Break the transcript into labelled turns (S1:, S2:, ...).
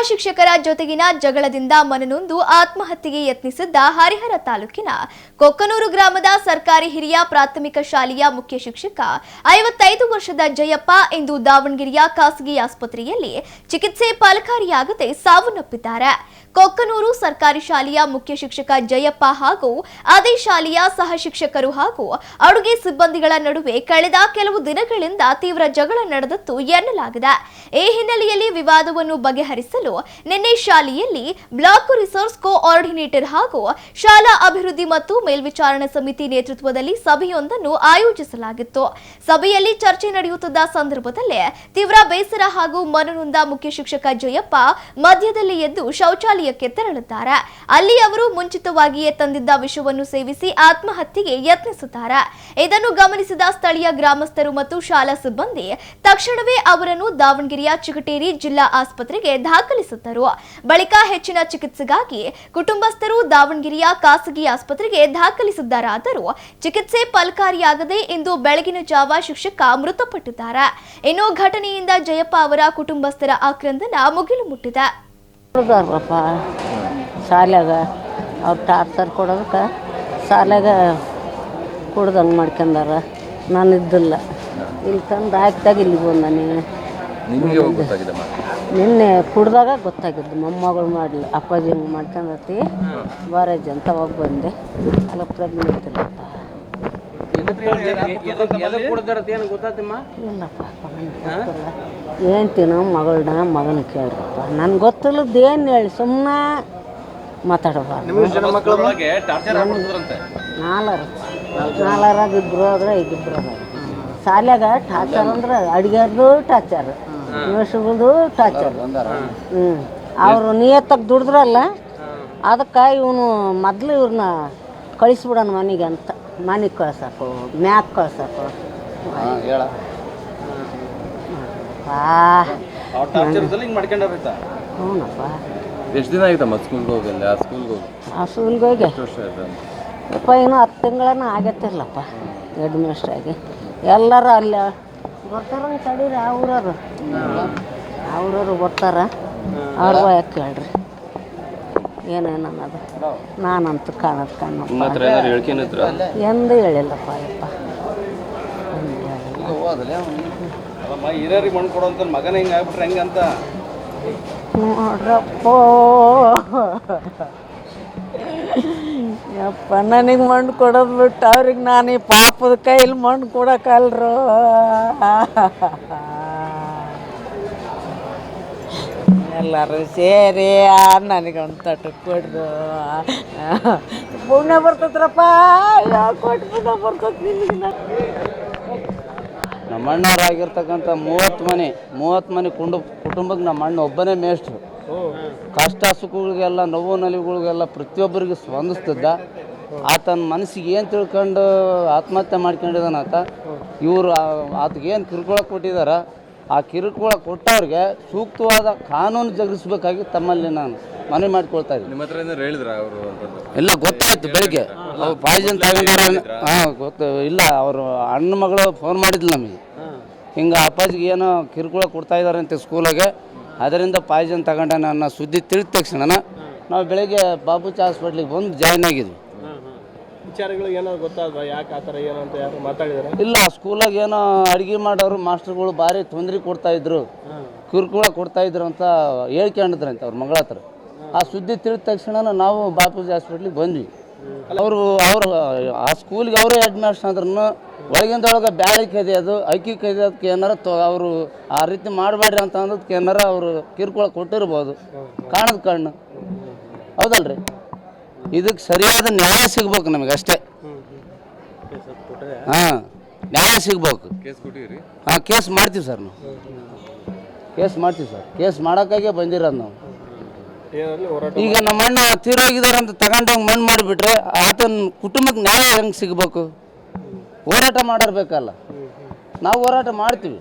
S1: ಶಿಕ್ಷಕರ ಜೊತೆಗಿನ ಜಗಳದಿಂದ ಮನನೊಂದು ಆತ್ಮಹತ್ಯೆಗೆ ಯತ್ನಿಸಿದ್ದ ಹರಿಹರ ತಾಲೂಕಿನ ಕೊಕ್ಕನೂರು ಗ್ರಾಮದ ಸರ್ಕಾರಿ ಹಿರಿಯ ಪ್ರಾಥಮಿಕ ಶಾಲೆಯ ಮುಖ್ಯ ಶಿಕ್ಷಕ 55 ವರ್ಷದ ಜಯಪ್ಪ ಇಂದು ದಾವಣಗೆರೆಯ ಖಾಸಗಿ ಆಸ್ಪತ್ರೆಯಲ್ಲಿ ಚಿಕಿತ್ಸೆ ಫಲಕಾರಿಯಾಗದೆ ಸಾವನ್ನಪ್ಪಿದ್ದಾರೆ. ಕೊಕ್ಕನೂರು ಸರ್ಕಾರಿ ಶಾಲೆಯ ಮುಖ್ಯ ಶಿಕ್ಷಕ ಜಯಪ್ಪ ಹಾಗೂ ಅದೇ ಶಾಲೆಯ ಸಹ ಶಿಕ್ಷಕರು ಹಾಗೂ ಅಡುಗೆ ಸಿಬ್ಬಂದಿಗಳ ನಡುವೆ ಕಳೆದ ಕೆಲವು ದಿನಗಳಿಂದ ತೀವ್ರ ಜಗಳ ನಡೆದಿತ್ತು ಎನ್ನಲಾಗಿದೆ. ಈ ಹಿನ್ನೆಲೆಯಲ್ಲಿ ವಿವಾದವನ್ನು ಬಗೆಹರಿಸಲು ನಿನ್ನೆ ಶಾಲೆಯಲ್ಲಿ ಬ್ಲಾಕ್ ರಿಸೋರ್ಸ್ ಕೋಆರ್ಡಿನೇಟರ್ ಹಾಗೂ ಶಾಲಾ ಅಭಿವೃದ್ಧಿ ಮತ್ತು ಮೇಲ್ವಿಚಾರಣಾ ಸಮಿತಿ ನೇತೃತ್ವದಲ್ಲಿ ಸಭೆಯೊಂದನ್ನು ಆಯೋಜಿಸಲಾಗಿತ್ತು. ಸಭೆಯಲ್ಲಿ ಚರ್ಚೆ ನಡೆಯುತ್ತಿದ್ದ ಸಂದರ್ಭದಲ್ಲೇ ತೀವ್ರ ಬೇಸರ ಹಾಗೂ ಮನನೊಂದ ಮುಖ್ಯ ಶಿಕ್ಷಕ ಜಯಪ್ಪ ಮಧ್ಯದಲ್ಲಿ ಎದ್ದು ಶೌಚಾಲಯಕ್ಕೆ ತೆರಳಿದ್ದಾರೆ. ಅಲ್ಲಿ ಅವರು ಮುಂಚಿತವಾಗಿಯೇ ತಂದಿದ್ದ ವಿಷವನ್ನು ಸೇವಿಸಿ ಆತ್ಮಹತ್ಯೆಗೆ ಯತ್ನಿಸಿದ್ದಾರೆ. ಇದನ್ನು ಗಮನಿಸಿದ ಸ್ಥಳೀಯ ಗ್ರಾಮಸ್ಥರು ಮತ್ತು ಶಾಲಾ ಸಿಬ್ಬಂದಿ ತಕ್ಷಣವೇ ಅವರನ್ನು ದಾವಣಗೆರೆಯ ಚಿಗಟೇರಿ ಜಿಲ್ಲಾ ಆಸ್ಪತ್ರೆಗೆ ದಾಖಲಿಸಿದ್ದರು. ಬಳಿಕ ಹೆಚ್ಚಿನ ಚಿಕಿತ್ಸೆಗಾಗಿ ಕುಟುಂಬಸ್ಥರು ದಾವಣಗೆರೆಯ ಖಾಸಗಿ ಆಸ್ಪತ್ರೆಗೆ ದಾಖಲಿಸಿದ್ದಾರಾದರೂ ಚಿಕಿತ್ಸೆ ಫಲಕಾರಿಯಾಗದೆ ಇಂದು ಬೆಳಗಿನ ಜಾವ ಶಿಕ್ಷಕ ಮೃತಪಟ್ಟಿದ್ದಾರೆ. ಇನ್ನು ಘಟನೆಯಿಂದ ಜಯಪ್ಪ ಅವರ ಕುಟುಂಬಸ್ಥರ ಆಕ್ರಂದನ ಮುಗಿಲು ಮುಟ್ಟಿದೆ.
S2: ಶಾಲ್ಯಾಗ ಅವ್ರು ಟಾರ್ಚರ್ ಕೊಡೋದಕ್ಕೆ ಶಾಲ್ಯಾಗ ಕುಡ್ದಂಗೆ ಮಾಡ್ಕೊಂಡಾರ. ನಾನು ಇದ್ದಿಲ್ಲ, ಇಲ್ಲಿ ತಂದು ಹಾಕಿದಾಗ ಇಲ್ಲಿಗೆ ಬಂದ. ನಿನ್ನೆ ಕುಡ್ದಾಗ ಗೊತ್ತಾಗಿದ್ದು ಮೊಮ್ಮಗಳು ಮಾಡಲಿ ಅಪ್ಪಾಜಿ ಹಿಂಗೆ ಮಾಡ್ಕೊಂಡತಿ ಬಾರೇಜ್ ಅಂತ ಹೋಗಿ ಬಂದೆ. ಅಲ್ಲ ಪ್ರಜ್ಞೆ ಇರ್ತಿಲ್ಲಪ್ಪ. ಇಲ್ಲಪ್ಪ ಏನ್ತಿನೋ ಮಗನ ಕೇಳ್ರಪ್ಪ. ನನಗೆ ಗೊತ್ತಿಲ್ಲದ್ದು ಏನು ಹೇಳಿ ಸುಮ್ಮನೆ ಮಾತಾಡಬಾರ್ದು. ನಾಲ್ಕರಾಗ ಇಬ್ಬರು ಆದ್ರೆ ಇಬ್ರು ಅದ. ಶಾಲ್ಯಾಗ ಟಾರ್ಚರ್ ಅಂದ್ರೆ ಅಡುಗೆಯವ್ರದ್ದು ಟಾರ್ಚರ್, ನ್ಯೂಸ್ಗಳದು ಟಾರ್ಚರ್. ಅವರು ನಿಯತ್ತಾಗಿ ದುಡಿದ್ರಲ್ಲ, ಅದಕ್ಕೆ ಇವನು ಮೊದಲು ಇವ್ರನ್ನ ಕಳಿಸ್ಬಿಡೋಣ ಮನೆಗೆ ಅಂತ. ಮನೆಗೆ ಕಳ್ಸೋಕು, ಮ್ಯಾಕ್ ಕಳ್ಸೋಕು. ಹ್ಞೂನಪ್ಪ.
S3: ಎಷ್ಟು ದಿನ ಆಯ್ತಮ್ಮ ಸ್ಕೂಲ್ಗೆ ಹೋಗಿಲ್ಲ?
S2: ಆ ಸ್ಕೂಲ್ಗೆ ಹೋಗಿ ಅಪ್ಪ ಇನ್ನೂ 10 ತಿಂಗಳನ್ನ ಆಗತ್ತಿಲ್ಲಪ್ಪ. ಹೆಡ್ ಮಾಸ್ಟರ್ ಆಗಿ ಎಲ್ಲರೂ ಅಲ್ಲಿ ಬರ್ತಾರಂಗೆ ತಡೀರಿ. ಅವ್ರವ್ರು ಬರ್ತಾರ, ಅವ್ರ ಯಾಕೆ ಕೇಳ್ರಿ ಏನೇನು ಅನ್ನೋದು. ನಾನಂತೂ ಕಾಣೋದು ಎಂದು ಹೇಳಿಲ್ಲಪ್ಪ. ಯಪ್ಪ ನೋಡ್ರಪ್ಪ ಯಪ್ಪ, ನನಗೆ ಮಣ್ಣು ಕೊಡೋದು ಬಿಟ್ಟು ಅವ್ರಿಗೆ ನಾನು ಈ ಪಾಪದ ಕೈಲಿ ಮಣ್ಣು ಕೊಡೋಕ್ಕಲ್ರು. ಎಲ್ಲರೂ ಸೇರಿ ನನಗೊಂದು ತಟ್ಟು ಕೊಡ್ರು. ಪುಣ್ಯ ಬರ್ತದ್ರಪ್ಪ, ಕೊಟ್ಟು ಪುಣ್ಯ ಬರ್ತದೆ ನಿನಗೆ.
S4: ನಮ್ಮ ಅಣ್ಣವ್ರಾಗಿರ್ತಕ್ಕಂಥ 30 ಮನೆ ಕುಟುಂಬಕ್ಕೆ ನಮ್ಮ ಅಣ್ಣ ಒಬ್ಬನೇ ಮೇಷ್ಟ್ರು. ಕಷ್ಟ ಸುಖಗಳಿಗೆಲ್ಲ ನೋವು ನಲಿಗಳಿಗೆಲ್ಲ ಪ್ರತಿಯೊಬ್ಬರಿಗೆ ಸ್ಪಂದಿಸ್ತಿದ್ದ. ಆತನ ಮನಸ್ಸಿಗೆ ಏನು ತಿಳ್ಕೊಂಡು ಆತ್ಮಹತ್ಯೆ ಮಾಡ್ಕೊಂಡಿದ್ದಾನ ಆತ. ಇವರು ಆತಗೇನು ಕಿರುಕುಳ ಕೊಟ್ಟಿದ್ದಾರ, ಆ ಕಿರುಕುಳ ಕೊಟ್ಟವ್ರಿಗೆ ಸೂಕ್ತವಾದ ಕಾನೂನು ಜರುಗಿಸ್ಬೇಕಾಗಿ ತಮ್ಮಲ್ಲಿ ನಾನು ಮನವಿ ಮಾಡಿಕೊಳ್ತಾ ಇದ್ದೀನಿ.
S3: ನಿಮ್ಮ ಹತ್ರ ಏನಾದ್ರು ಹೇಳಿದ್ರ ಅವರು?
S4: ಇಲ್ಲ, ಗೊತ್ತಾಯ್ತು ಬೆಳಿಗ್ಗೆ ಅವ್ರು ಪಾಯ್ಸನ್ ತಗೊಂಡಾರ. ಹಾಂ ಗೊತ್ತು. ಇಲ್ಲ, ಅವರು ಅಣ್ಣ ಮಗಳು ಫೋನ್ ಮಾಡಿದ್ಲು ನಮಗೆ, ಹಿಂಗೆ ಅಪ್ಪಾಜಿಗೆ ಏನೋ ಕಿರುಕುಳ ಕೊಡ್ತಾ ಇದ್ದಾರೆ ಅಂತ ಸ್ಕೂಲಾಗೆ, ಅದರಿಂದ ಪಾಯ್ಸನ್ ತಗೊಂಡ ನನ್ನ ಸುದ್ದಿ ತಿಳಿದ ತಕ್ಷಣ ನಾವು ಬೆಳಗ್ಗೆ ಬಾಬುಚಿ ಹಾಸ್ಪಿಟ್ಲಿಗೆ ಬಂದು ಜಾಯ್ನ್ ಆಗಿದ್ವಿ.
S5: ವಿಚಾರಗಳು ಏನೋ ಗೊತ್ತಾಗ ಯಾಕೆ ಆ ಥರ ಏನೋ ಅಂತ ಯಾರು ಮಾತಾಡಿದಾರೆ?
S4: ಇಲ್ಲ, ಸ್ಕೂಲಾಗ ಏನೋ ಅಡುಗೆ ಮಾಡೋರು ಮಾಸ್ಟರ್ಗಳು ಭಾರಿ ತೊಂದರೆ ಕೊಡ್ತಾಯಿದ್ರು, ಕಿರುಕುಳ ಕೊಡ್ತಾಯಿದ್ರು ಅಂತ ಹೇಳ್ಕೊಂಡಿದ್ರಂತೆ ಅವ್ರ ಮಗಳ ಹತ್ರ. ಆ ಸುದ್ದಿ ತಿಳಿದ ತಕ್ಷಣ ನಾವು ಬಾಪೂಜಿ ಹಾಸ್ಪಿಟ್ಲಿಗೆ ಬಂದ್ವಿ. ಅವರು ಆ ಸ್ಕೂಲ್ಗೆ ಅವರೇ ಹೆಡ್ ಮಾಸ್ಟರ್ ಅಂದ್ರೂ ಒಳಗಿಂದೊಳಗೆ ಬ್ಯಾಳಿ ಕದಿಯೋದು, ಅಕ್ಕಿ ಕದಿಯೋದಕ್ಕೆ ಏನಾರ ಅವರು ಆ ರೀತಿ ಮಾಡಬೇಡ್ರಿ ಅಂತ ಅನ್ನೋದಕ್ಕೆ ಏನಾರ ಅವರು ಕಿರುಕುಳ ಕೊಟ್ಟಿರ್ಬೋದು, ಕಾಣದ ಕಣ್ಣು. ಹೌದಲ್ರಿ? ಇದಕ್ಕೆ ಸರಿಯಾದ ನ್ಯಾಯ ಸಿಗ್ಬೇಕು ನಮಗೆ ಅಷ್ಟೇ. ಹಾಂ, ನ್ಯಾಯ ಸಿಗ್ಬೇಕು. ಹಾಂ, ಕೇಸ್ ಮಾಡ್ತೀವಿ ಸರ್. ನಾವು ಕೇಸ್ ಮಾಡ್ತೀವಿ ಸರ್. ಕೇಸ್ ಮಾಡೋಕ್ಕಾಗೆ ಬಂದಿರೋದು ನಾವು. ಈಗ ನಮ್ಮ ಅಣ್ಣ ತೀರೋಗಿದ್ದಾರೆ ಅಂತ ತಗೊಂಡಂಗೆ ಮಣ್ಣು ಮಾಡಿಬಿಟ್ರೆ ಆತನ ಕುಟುಂಬಕ್ಕೆ ನ್ಯಾಯ ಹೆಂಗೆ ಸಿಗ್ಬೇಕು? ಹೋರಾಟ ಮಾಡಿರ್ಬೇಕಲ್ಲ. ನಾವು ಹೋರಾಟ ಮಾಡ್ತೀವಿ.